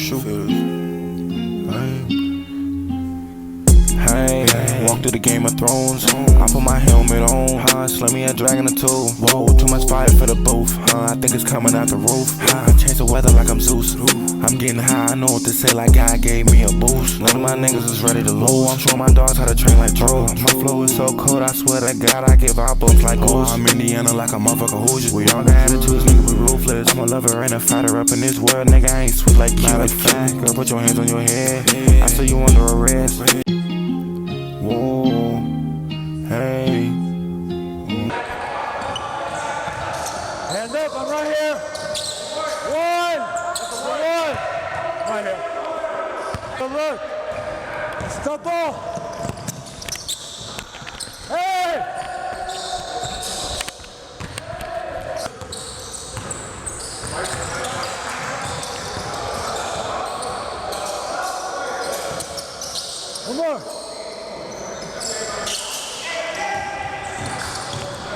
Shuford. Hey, walk through the Game of Thrones. I put my helmet on, slam me a dragon or two. Whoa, too much fire for the booth. I think it's coming out the roof. I change the weather like I'm Zeus. I'm getting high, I know what to say, like God gave me a boost. None of my niggas is ready to lose. I'm showing my dogs how to train like trolls. My flow is so cold, I swear to God, I give out bumps like goose. I'm Indiana like a motherfucker Hoosier. We all got attitudes, nigga, we ruthless. I'm a lover and a fighter up in this world, nigga, I ain't sweet like matter of fact. Girl, put your hands on your head, I saw you under arrest. Whoa, hey. Hands up, I'm right here. One. Right here. Good look. Stop ball. Hey! One more.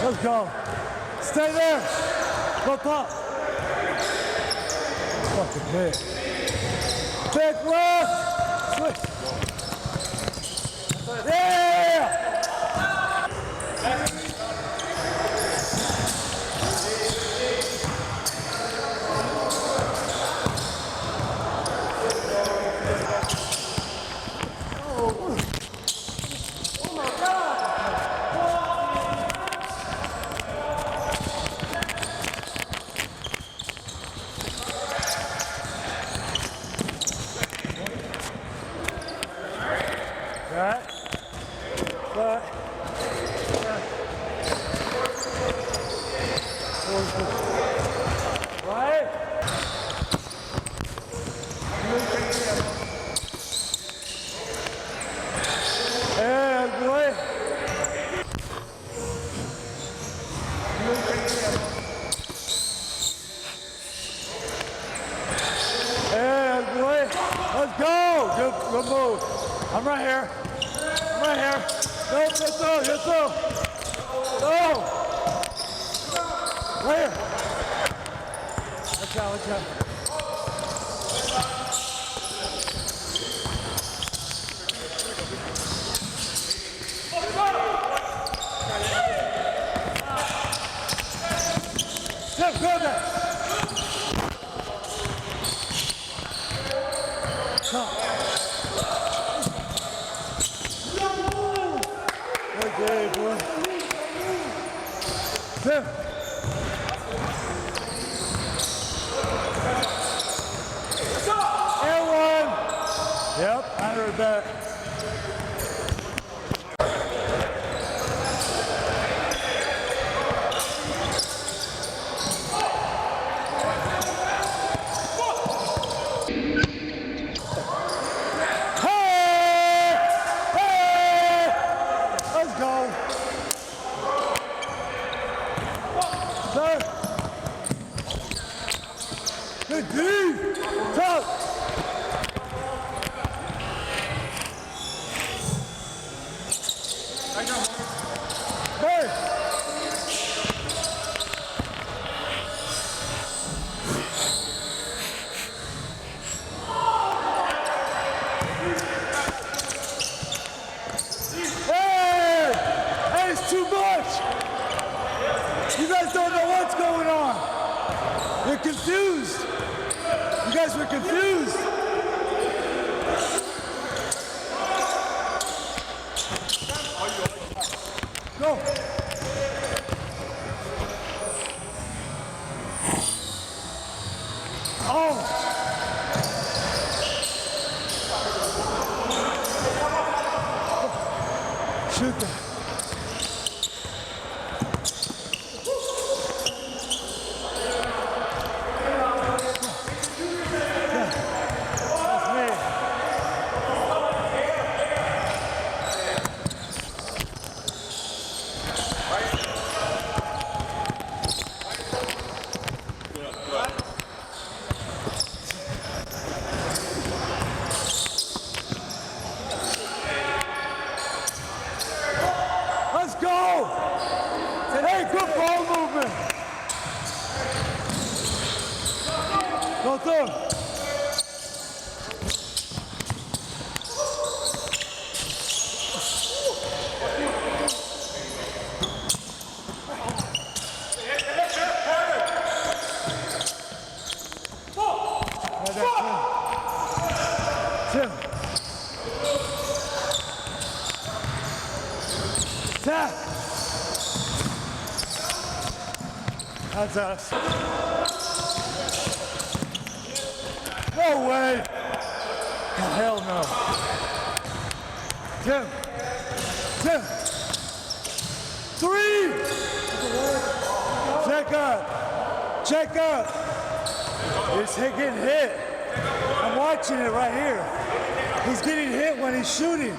Let's go. Stay there. Go pop. Fucking big. Big left. Switch. Yeah! Right. Right. Right. And boy. And boy. Let's go. Good move. I'm right here. Right here. Go, you're through. Go. Right here. Watch out. Step, go there. Come. Okay, boy. Tim. And one. Yep, I heard that. Let's go. Sir. Good D. Tough. Hey. Hey, it's too much. You guys don't know what's going on. You're confused. You guys were confused. Go. Oh. Shoot that. Tim. Tap. That's us. No way. Oh, hell no. Tim. Tim. 3. Check up. Check up. He's getting hit. I'm watching it right here. He's getting hit when he's shooting.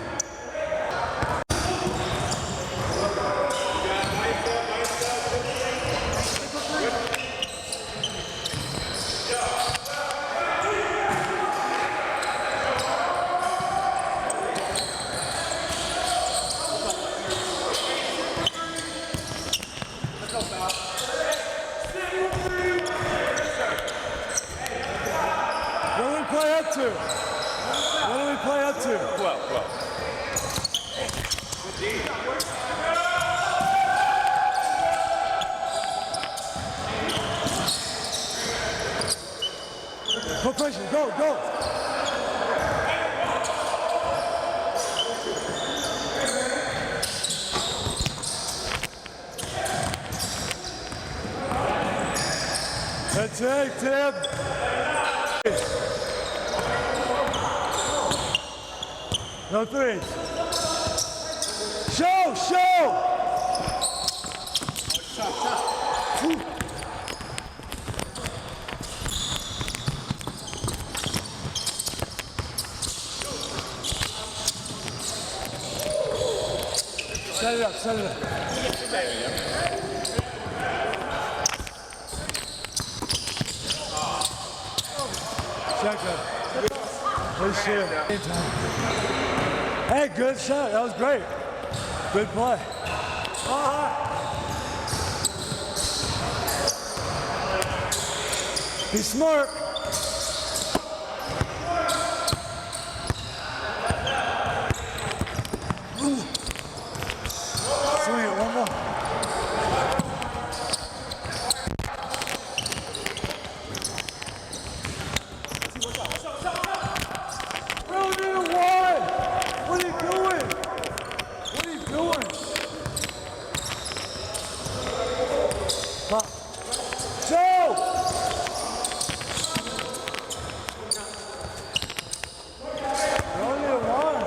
What do we play up to? What do we play up to? 12. Put pressure. Go, go. That's it, Tim. No threes. Show! Set it up. Check it. Good shit. Hey, good shot. That was great. Good play. Be smart. Swing it, one more. What are you doing? Joe! Only one.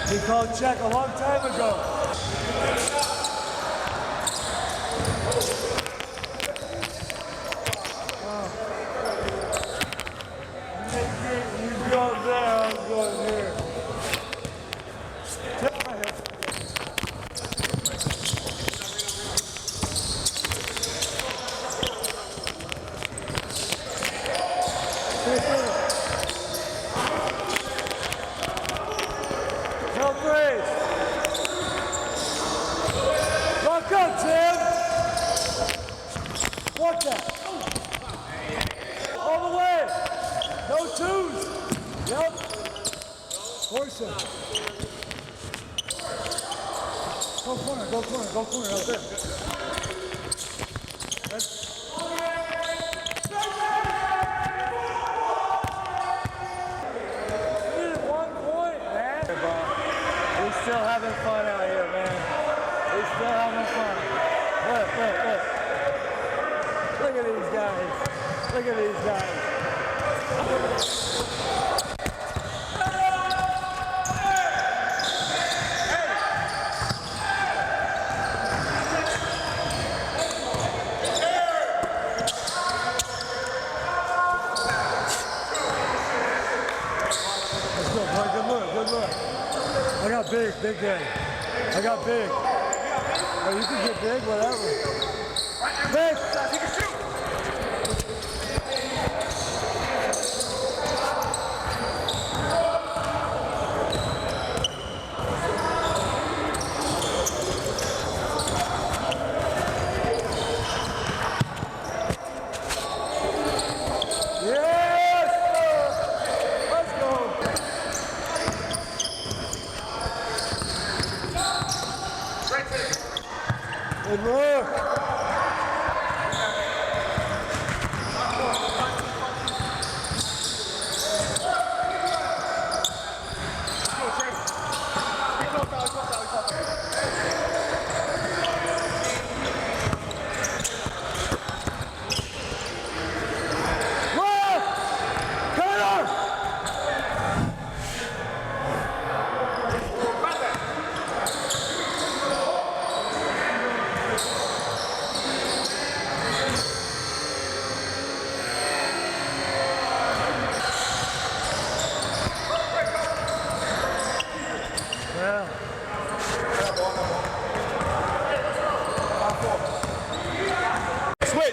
He called check a long time ago. You go there, I'm going here. Check right here. No threes. Lock up, Tim. Watch that. All the way. No twos. Yep. Force it. Go corner out there. We're still having fun out here, man. We're still having fun. Look. Look at these guys. Look at these guys. Let's go, boy. Good look. I got big game. I got big. Oh, you can get big, whatever. Big! He can shoot! Yes, sir! Good look.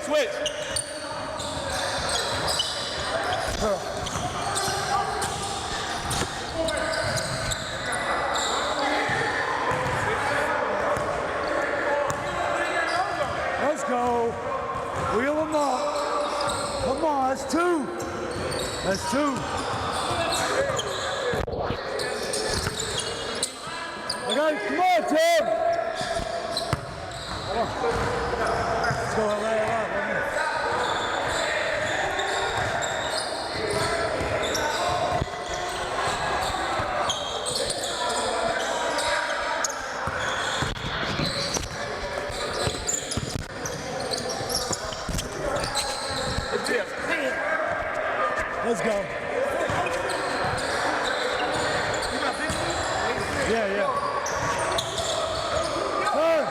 Switch. Let's go. Wheel them up. Come on, that's two. That's two. Okay, come on, Tim. Come on. Let's go, lay it up. Let's go. Yeah. Turn.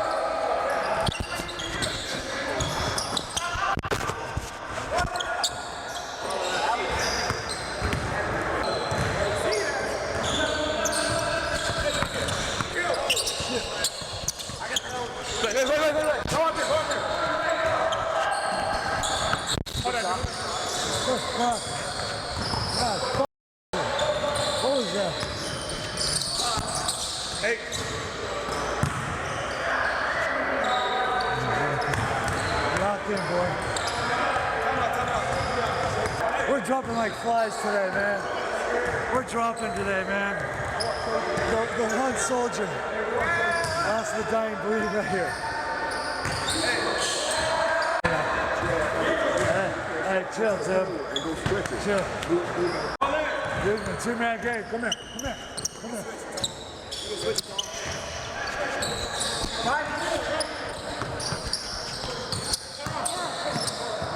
Wait. Go up there. What was that? Hey. Locked in, boy. We're dropping like flies today, man. We're dropping today, man. The one soldier lost the dying breed right here. Hey, chill, Tim. Chill. Dude, the two-man game. Come here.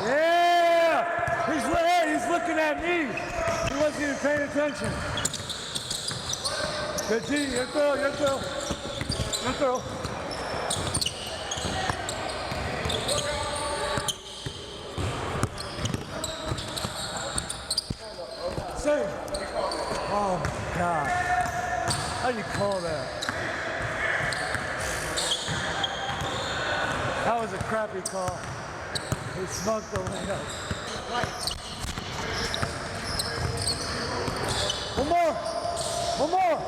Yeah! He's looking at me. He wasn't even paying attention. Good D, your throw. Save. Oh my God. How do you call that? That was a crappy call. He smoked the layup. One more.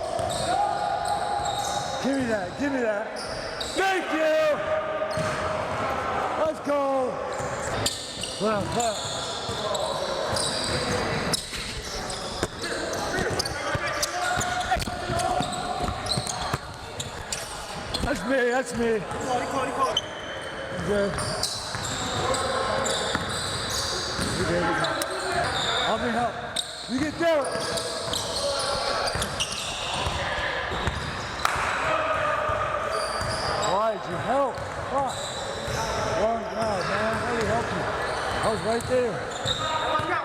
Give me that. Thank you. Let's go. Left. That's me. Call it. Good. Help me help. You get there. Why'd you help? Fuck. Wrong guy, man. How do you help you? I was right there. Let's go.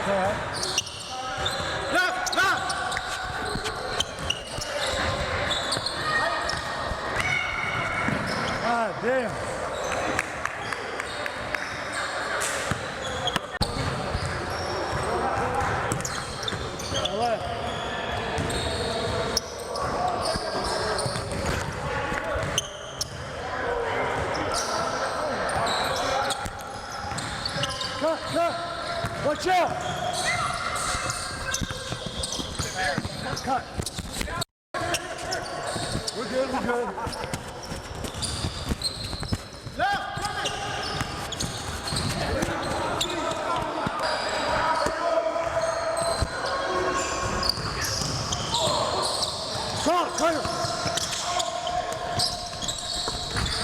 Okay. Left. Ah, damn. Cut. Watch out. Cut. We're good.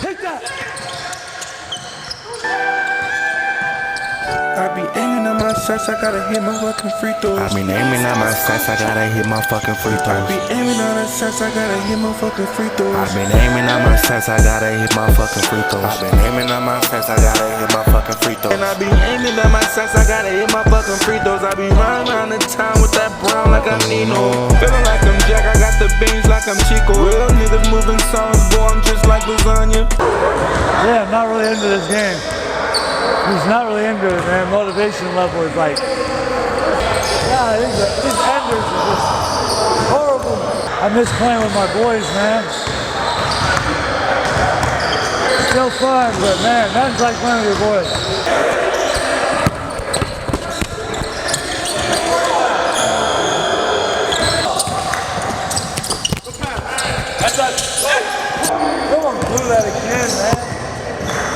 Take that! shots, I gotta hit my fucking free throws. I been aiming at my stats, I gotta hit my fucking free I throws. be aiming on the shots, I gotta hit my fucking free throws. I been aiming at my stats, I gotta hit my fucking free throws. I been aiming at my stats, I gotta hit my fucking free throws. And I be aiming at my shots, I gotta hit my fucking free throws. I be running around the town with that brown like I'm Nino. Feeling like I'm Jack, I got the beans like I'm Chico. Real niggas moving songs, boy, I'm just like lasagna. Yeah, I'm not really into this game. He's not really into it, man. Motivation level is like, yeah, these enders are just horrible. I miss playing with my boys, man. Still fun, but man, nothing's like playing with your boys. Come on, do that again, man.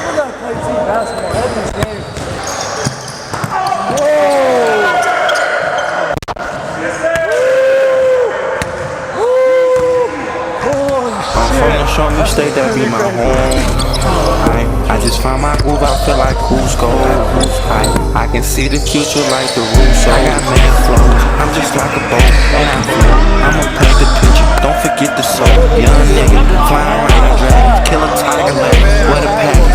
We gotta play team basketball every game. I'm from the Shuford state, that be my home. I just found my groove, I feel like Cusco. I can see the future like the Russo. I got mad flow, I'm just like a boat, and I float. I'ma paint the picture, don't forget the soul. Young nigga, flying around in dragons, kill a tiger leg, what a pack.